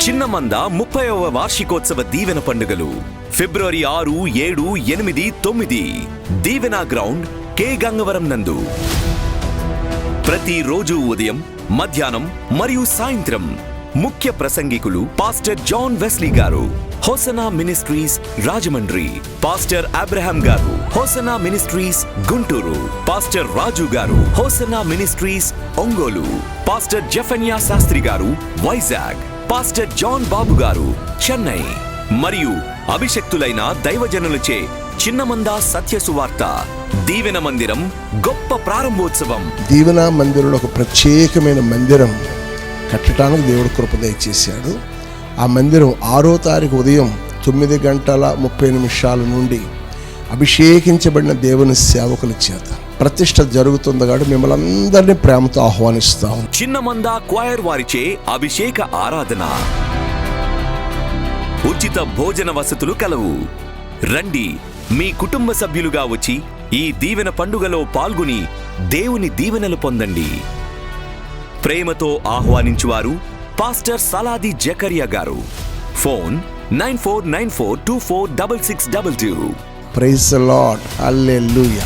చిన్నమంద 30వ వార్షికోత్సవ దీవెన పండుగలు ఫిబ్రవరి 6, 7, 8, 9 దీవెన గ్రౌండ్ కే గంగవరం నందు. ప్రతిరోజు ఉదయం, మధ్యాహ్నం మరియు సాయంత్రం ముఖ్య ప్రసంగికులు పాస్టర్ జాన్ వెస్లీ గారు, hosanna ministries Rajahmundry, pastor Abraham గారు, హోసనా మినిస్ట్రీస్ గుంటూరు, పాస్టర్ రాజు గారు, హోసనా మినిస్ట్రీస్ ఒంగోలు, పాస్టర్ జెఫన్యా శాస్త్రి గారు వైజాగ్, పాస్టర్ జాన్ బాబు గారు చెన్నై మరియు అభిషక్తులైన దైవజనులచే చిన్నమంద సత్య సువార్త దీవెన మందిరం గొప్ప ప్రారంభోత్సవం. దీవెన మందిరంలో ఒక ప్రత్యేకమైన మందిరం కట్టడానికి దేవుడు కృప దయచేశాడు. ఆ మందిరం 6వ తారీఖు ఉదయం 9:30 నుండి అభిషేకించబడిన దేవుని సేవకుల చేత ప్రతిష్ఠ జరుగుతుంది కాబట్టి మిమ్మల్ని అందరినీ ప్రేమతో ఆహ్వానిస్తాం. చిన్నమంద క్వైర్ వారిచే అభిషేక ఆరాధన, ఉచిత భోజన వసతులు కలవు. రండి, మీ కుటుంబ సభ్యులుగా వచ్చి ఈ దీవెన పండుగలో పాల్గొని దేవుని దీవెనలు పొందండి. ప్రేమతో ఆహ్వానించువారు పాస్టర్ సలాది జకరియా గారు. Phone 9494246622. Praise the lord. Hallelujah.